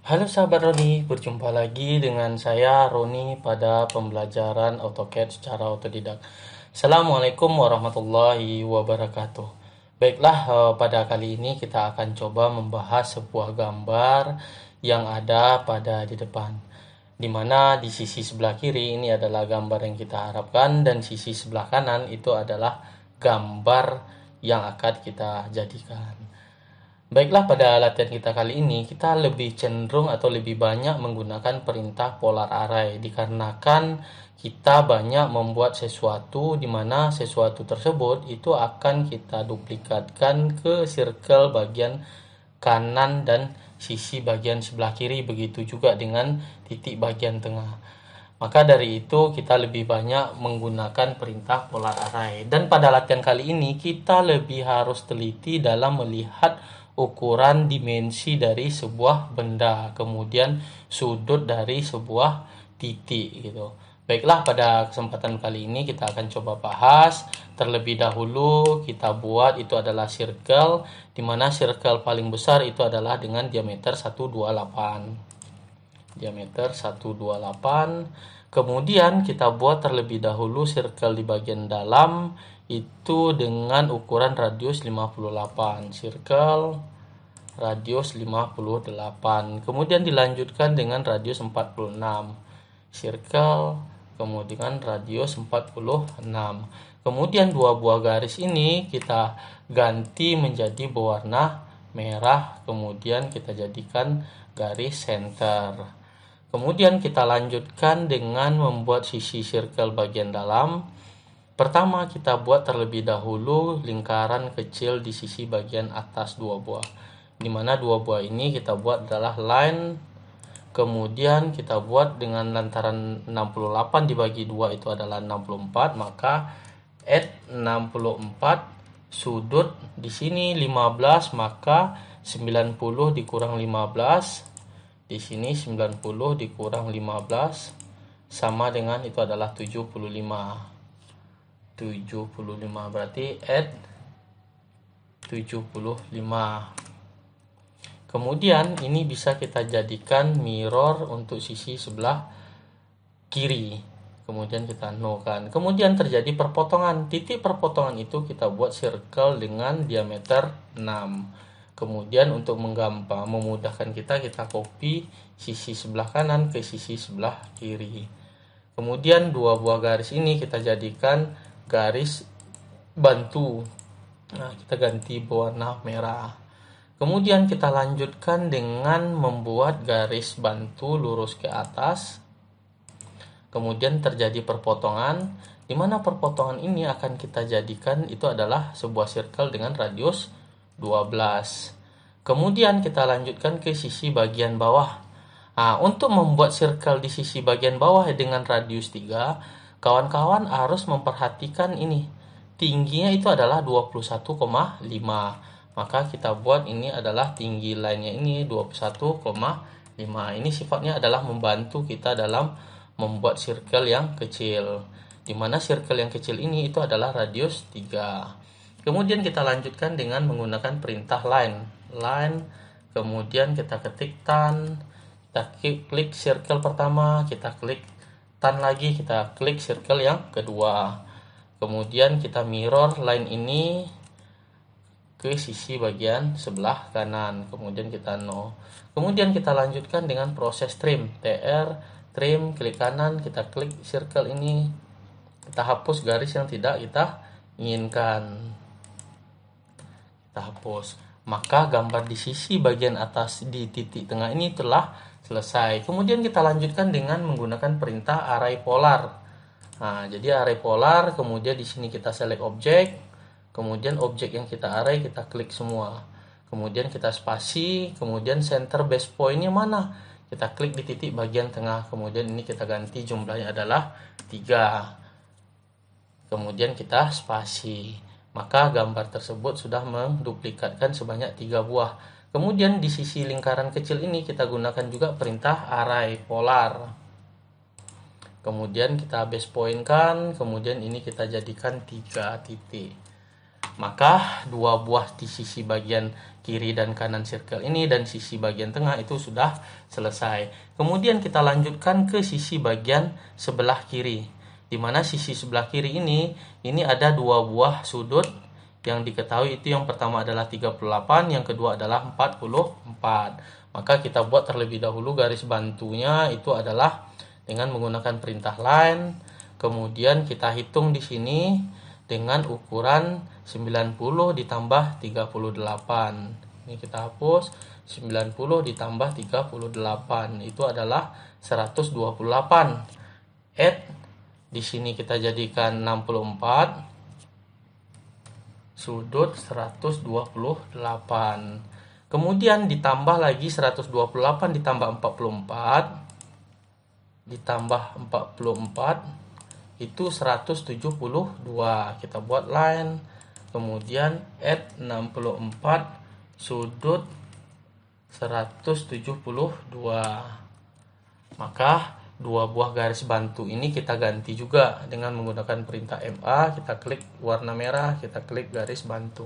Halo sahabat Roni, berjumpa lagi dengan saya Roni pada pembelajaran AutoCAD secara otodidak. Assalamualaikum warahmatullahi wabarakatuh. Baiklah, pada kali ini kita akan coba membahas sebuah gambar yang ada pada di depan. Di mana di sisi sebelah kiri ini adalah gambar yang kita harapkan dan sisi sebelah kanan itu adalah gambar yang akan kita jadikan. Baiklah, pada latihan kita kali ini kita lebih cenderung atau lebih banyak menggunakan perintah polar array dikarenakan kita banyak membuat sesuatu di mana sesuatu tersebut itu akan kita duplikatkan ke circle bagian kanan dan sisi bagian sebelah kiri, begitu juga dengan titik bagian tengah. Maka dari itu kita lebih banyak menggunakan perintah polar array. Dan pada latihan kali ini kita lebih harus teliti dalam melihat ukuran dimensi dari sebuah benda, kemudian sudut dari sebuah titik gitu. Baiklah, pada kesempatan kali ini kita akan coba bahas. Terlebih dahulu kita buat itu adalah circle, di mana circle paling besar itu adalah dengan diameter 128. Diameter 128. Kemudian kita buat terlebih dahulu circle di bagian dalam itu dengan ukuran radius 58. Circle radius 58. Kemudian dilanjutkan dengan radius 46. Circle kemudian radius 46. Kemudian dua buah garis ini kita ganti menjadi berwarna merah, kemudian kita jadikan garis center. Kemudian kita lanjutkan dengan membuat sisi circle bagian dalam. Pertama kita buat terlebih dahulu lingkaran kecil di sisi bagian atas dua buah, di mana dua buah ini kita buat adalah line. Kemudian kita buat dengan lantaran 68 dibagi 2 itu adalah 64, maka add 64 sudut di sini 15, maka 90 dikurang 15 di sini 90 dikurang 15 sama dengan itu adalah 75. 75 berarti add 75. Kemudian ini bisa kita jadikan mirror untuk sisi sebelah kiri. Kemudian kita no-kan. Kemudian terjadi perpotongan. Titik perpotongan itu kita buat circle dengan diameter 6. Kemudian untuk menggampang memudahkan kita copy sisi sebelah kanan ke sisi sebelah kiri. Kemudian dua buah garis ini kita jadikan garis bantu. Nah, kita ganti berwarna merah. Kemudian kita lanjutkan dengan membuat garis bantu lurus ke atas. Kemudian terjadi perpotongan, di mana perpotongan ini akan kita jadikan itu adalah sebuah circle dengan radius 12. Kemudian kita lanjutkan ke sisi bagian bawah. Nah, untuk membuat circle di sisi bagian bawah dengan radius 3, kawan-kawan harus memperhatikan ini. Tingginya itu adalah 21,5. Maka kita buat ini adalah tinggi line-nya ini 21,5. Ini sifatnya adalah membantu kita dalam membuat circle yang kecil. Di mana circle yang kecil ini itu adalah radius 3. Kemudian kita lanjutkan dengan menggunakan perintah line. Kemudian kita ketik tan. Kita klik circle pertama, kita klik tan lagi, kita klik circle yang kedua. Kemudian kita mirror line ini ke sisi bagian sebelah kanan. Kemudian kita no. Kemudian kita lanjutkan dengan proses trim. Trim, klik kanan, kita klik circle ini. Kita hapus garis yang tidak kita inginkan. Kita hapus. Maka gambar di sisi bagian atas di titik tengah ini telah selesai. Kemudian kita lanjutkan dengan menggunakan perintah array polar. Nah, jadi array polar, kemudian di sini kita select objek, kemudian objek yang kita array kita klik semua. Kemudian kita spasi, kemudian center base point-nya mana? Kita klik di titik bagian tengah, kemudian ini kita ganti jumlahnya adalah 3. Kemudian kita spasi. Maka gambar tersebut sudah menduplikatkan sebanyak 3 buah. Kemudian di sisi lingkaran kecil ini kita gunakan juga perintah array polar. Kemudian kita base point kan, kemudian ini kita jadikan 3 titik. Maka dua buah di sisi bagian kiri dan kanan circle ini dan sisi bagian tengah itu sudah selesai. Kemudian kita lanjutkan ke sisi bagian sebelah kiri. Di mana sisi sebelah kiri ini ada dua buah sudut yang diketahui itu yang pertama adalah 38, yang kedua adalah 44. Maka kita buat terlebih dahulu garis bantunya itu adalah dengan menggunakan perintah line. Kemudian kita hitung di sini dengan ukuran 90 ditambah 38. Ini kita hapus 90 ditambah 38 itu adalah 128. Add di sini kita jadikan 64 sudut 128. Kemudian ditambah lagi 128 ditambah 44 ditambah 44 itu 172. Kita buat line, kemudian add 64 sudut 172. Maka dua buah garis bantu ini kita ganti juga dengan menggunakan perintah MA. Kita klik warna merah, kita klik garis bantu.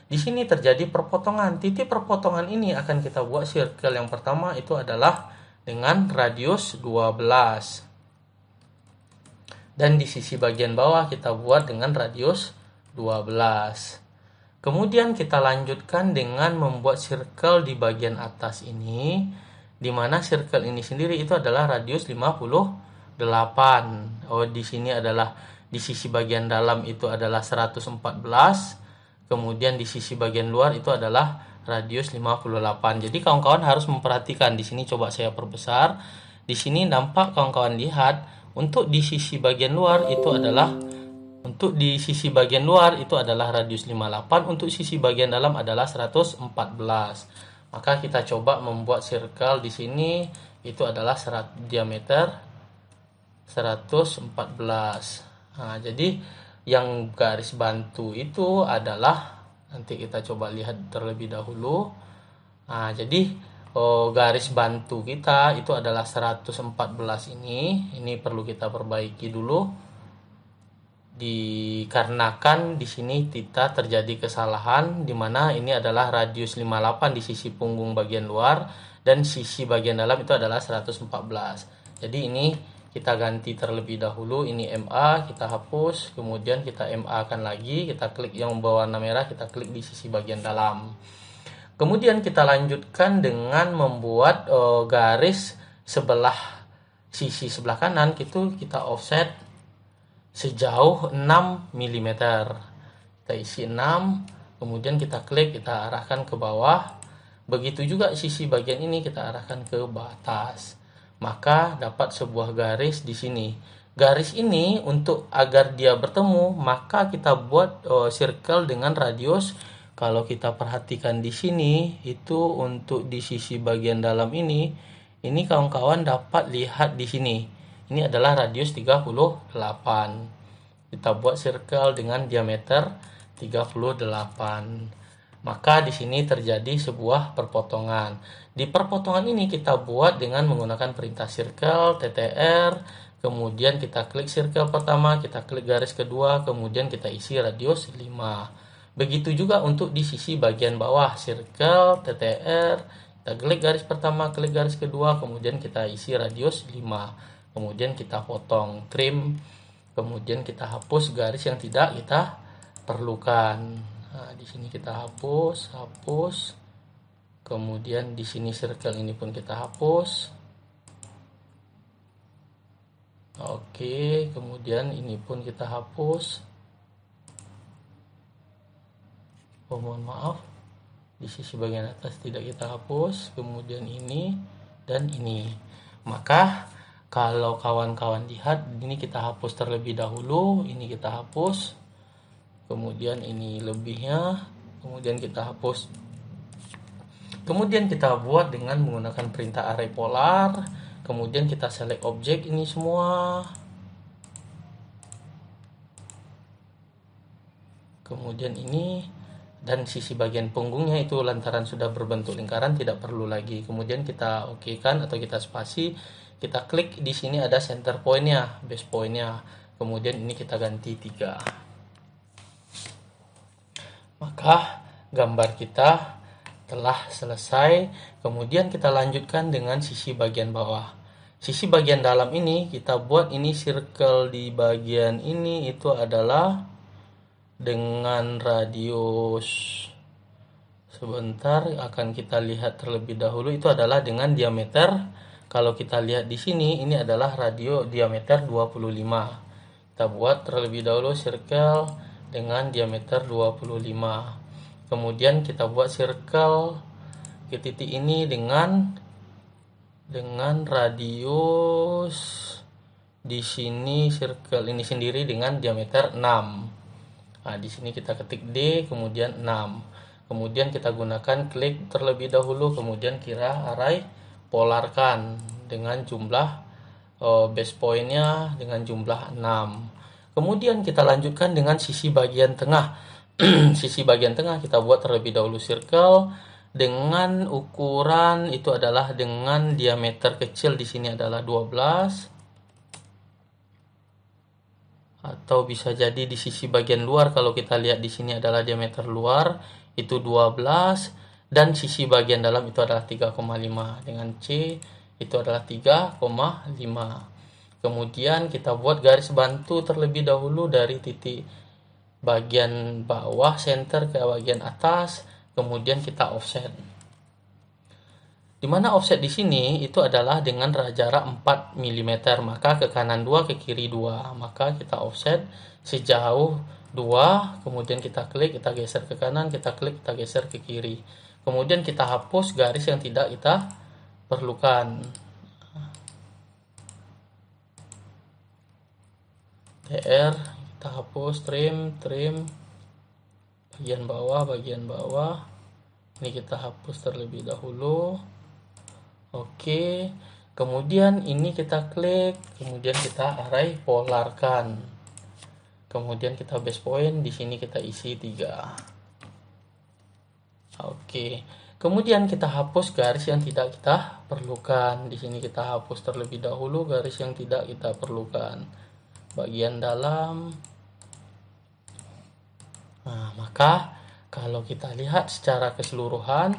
Di sini terjadi perpotongan. Titik perpotongan ini akan kita buat circle yang pertama itu adalah dengan radius 12. Dan di sisi bagian bawah kita buat dengan radius 12. Kemudian kita lanjutkan dengan membuat circle di bagian atas ini, di mana circle ini sendiri itu adalah radius 58. Di sini adalah di sisi bagian dalam itu adalah 114. Kemudian di sisi bagian luar itu adalah radius 58. Jadi kawan-kawan harus memperhatikan di sini, coba saya perbesar. Di sini nampak kawan-kawan lihat untuk di sisi bagian luar itu adalah radius 58, untuk sisi bagian dalam adalah 114. Maka kita coba membuat circle di sini itu adalah diameter 114. Nah, jadi yang garis bantu itu adalah, nanti kita coba lihat terlebih dahulu. Nah, jadi garis bantu kita itu adalah 114 ini perlu kita perbaiki dulu, dikarenakan di sini kita terjadi kesalahan di mana ini adalah radius 58 di sisi punggung bagian luar dan sisi bagian dalam itu adalah 114. Jadi ini kita ganti terlebih dahulu, ini MA kita hapus, kemudian kita MA kan lagi, kita klik yang berwarna merah, kita klik di sisi bagian dalam. Kemudian kita lanjutkan dengan membuat garis sisi sebelah kanan itu kita offset sejauh 6 mm. Kita isi 6, kemudian kita klik, kita arahkan ke bawah. Begitu juga sisi bagian ini kita arahkan ke atas. Maka dapat sebuah garis di sini. Garis ini untuk agar dia bertemu, maka kita buat circle dengan radius. Kalau kita perhatikan di sini itu untuk di sisi bagian dalam ini kawan-kawan dapat lihat di sini. Ini adalah radius 38. Kita buat circle dengan diameter 38. Maka di sini terjadi sebuah perpotongan. Di perpotongan ini kita buat dengan menggunakan perintah circle TTR. Kemudian kita klik circle pertama, kita klik garis kedua, kemudian kita isi radius 5. Begitu juga untuk di sisi bagian bawah, circle TTR, kita klik garis pertama, klik garis kedua, kemudian kita isi radius 5. Kemudian kita potong, trim, kemudian kita hapus garis yang tidak kita perlukan. Nah, di sini kita hapus. Kemudian di sini circle ini pun kita hapus. Oke, kemudian ini pun kita hapus. Mohon maaf, di sisi bagian atas tidak kita hapus, kemudian ini dan ini. Maka kalau kawan-kawan lihat, ini kita hapus terlebih dahulu, ini kita hapus, kemudian ini lebihnya, kemudian kita hapus. Kemudian kita buat dengan menggunakan perintah array polar, kemudian kita select objek ini semua. Kemudian ini, dan sisi bagian punggungnya itu lantaran sudah berbentuk lingkaran tidak perlu lagi. Kemudian kita oke-kan atau kita spasi, kita klik di sini ada center point-nya, base point-nya. Kemudian ini kita ganti 3. Maka gambar kita telah selesai. Kemudian kita lanjutkan dengan sisi bagian bawah. Sisi bagian dalam ini kita buat ini circle di bagian ini itu adalah dengan radius, sebentar akan kita lihat terlebih dahulu, itu adalah dengan diameter. Kalau kita lihat di sini ini adalah radio diameter 25. Kita buat terlebih dahulu circle dengan diameter 25. Kemudian kita buat circle ke titik ini dengan radius di sini circle ini sendiri dengan diameter 6. Nah, di sini kita ketik D, kemudian 6. Kemudian kita gunakan klik terlebih dahulu, kemudian kira array polarkan dengan jumlah base pointnya dengan jumlah 6. Kemudian kita lanjutkan dengan sisi bagian tengah. Sisi bagian tengah kita buat terlebih dahulu circle dengan ukuran itu adalah dengan diameter kecil di sini adalah 12, atau bisa jadi di sisi bagian luar kalau kita lihat di sini adalah diameter luar itu 12 dan sisi bagian dalam itu adalah 3,5 dengan C itu adalah 3,5. Kemudian kita buat garis bantu terlebih dahulu dari titik bagian bawah center ke bagian atas, kemudian kita offset. Di mana offset di sini itu adalah dengan jarak 4 mm, maka ke kanan 2, ke kiri 2. Maka kita offset sejauh 2, kemudian kita klik, kita geser ke kanan, kita klik, kita geser ke kiri. Kemudian kita hapus garis yang tidak kita perlukan. TR, kita hapus, trim, bagian bawah. Ini kita hapus terlebih dahulu. Oke, kemudian ini kita klik, kemudian kita array polarkan. Kemudian kita base point, di sini kita isi 3. Oke, kemudian kita hapus garis yang tidak kita perlukan. Di sini kita hapus terlebih dahulu garis yang tidak kita perlukan. Bagian dalam. Nah, maka kalau kita lihat secara keseluruhan,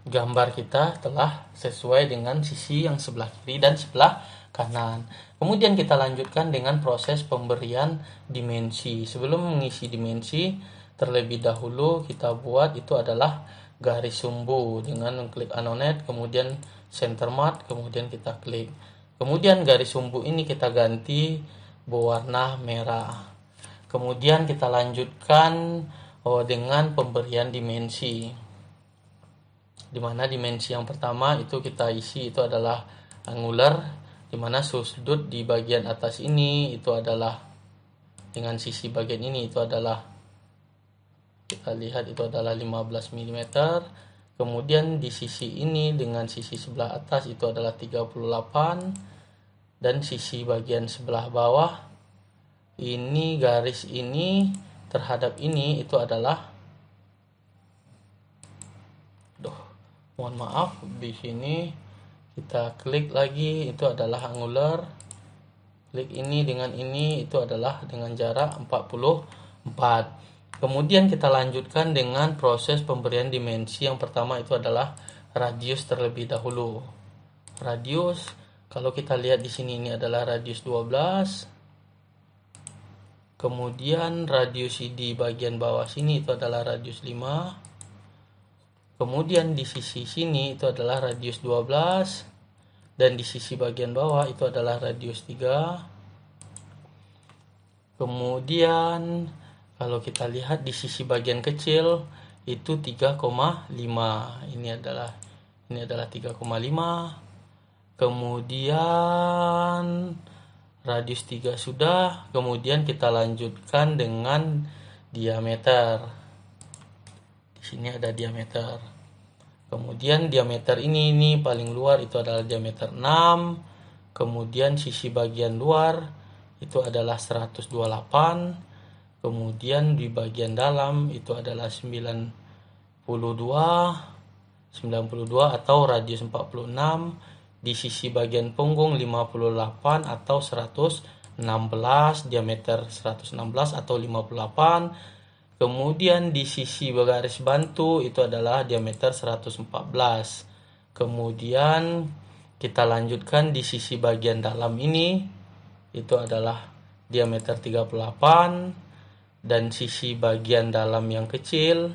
gambar kita telah sesuai dengan sisi yang sebelah kiri dan sebelah kanan. Kemudian kita lanjutkan dengan proses pemberian dimensi. Sebelum mengisi dimensi, terlebih dahulu kita buat itu adalah garis sumbu dengan klik Anonet, kemudian center mat, kemudian kita klik. Kemudian garis sumbu ini kita ganti berwarna merah. Kemudian kita lanjutkan dengan pemberian dimensi. Di mana dimensi yang pertama itu kita isi itu adalah angular, di mana sudut di bagian atas ini itu adalah dengan sisi bagian ini itu adalah, kita lihat itu adalah 15 mm. Kemudian di sisi ini dengan sisi sebelah atas itu adalah 38, dan sisi bagian sebelah bawah ini garis ini terhadap ini itu adalah, mohon maaf, di sini kita klik lagi itu adalah angular, klik ini dengan ini itu adalah dengan jarak 44. Kemudian kita lanjutkan dengan proses pemberian dimensi. Yang pertama itu adalah radius terlebih dahulu. Radius, kalau kita lihat di sini ini adalah radius 12. Kemudian radius di bagian bawah sini itu adalah radius 5. Kemudian di sisi sini itu adalah radius 12. Dan di sisi bagian bawah itu adalah radius 3. Kemudian kalau kita lihat di sisi bagian kecil itu 3,5. Ini adalah 3,5. Kemudian radius 3 sudah. Kemudian kita lanjutkan dengan diameter. Di sini ada diameter. Kemudian diameter ini paling luar itu adalah diameter 6. Kemudian sisi bagian luar itu adalah 128. Kemudian di bagian dalam itu adalah 92 atau radius 46. Di sisi bagian punggung 58 atau 128. diameter 116 atau 58. Kemudian di sisi garis bantu itu adalah diameter 114. Kemudian kita lanjutkan di sisi bagian dalam ini itu adalah diameter 38, dan sisi bagian dalam yang kecil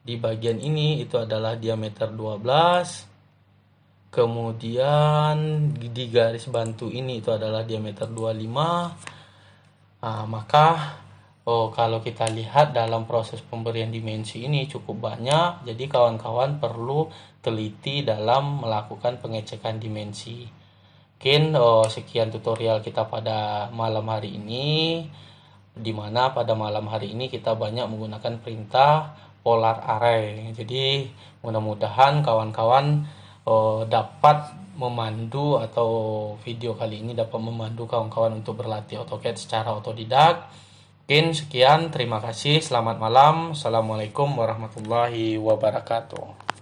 di bagian ini itu adalah diameter 12. Kemudian di garis bantu ini itu adalah diameter 25. Maka kalau kita lihat dalam proses pemberian dimensi ini cukup banyak, jadi kawan-kawan perlu teliti dalam melakukan pengecekan dimensi. Mungkin sekian tutorial kita pada malam hari ini, di mana pada malam hari ini kita banyak menggunakan perintah polar array. Jadi mudah-mudahan kawan-kawan dapat memandu, atau video kali ini dapat memandu kawan-kawan untuk berlatih AutoCAD secara otodidak. Mungkin sekian, terima kasih, selamat malam, assalamualaikum warahmatullahi wabarakatuh.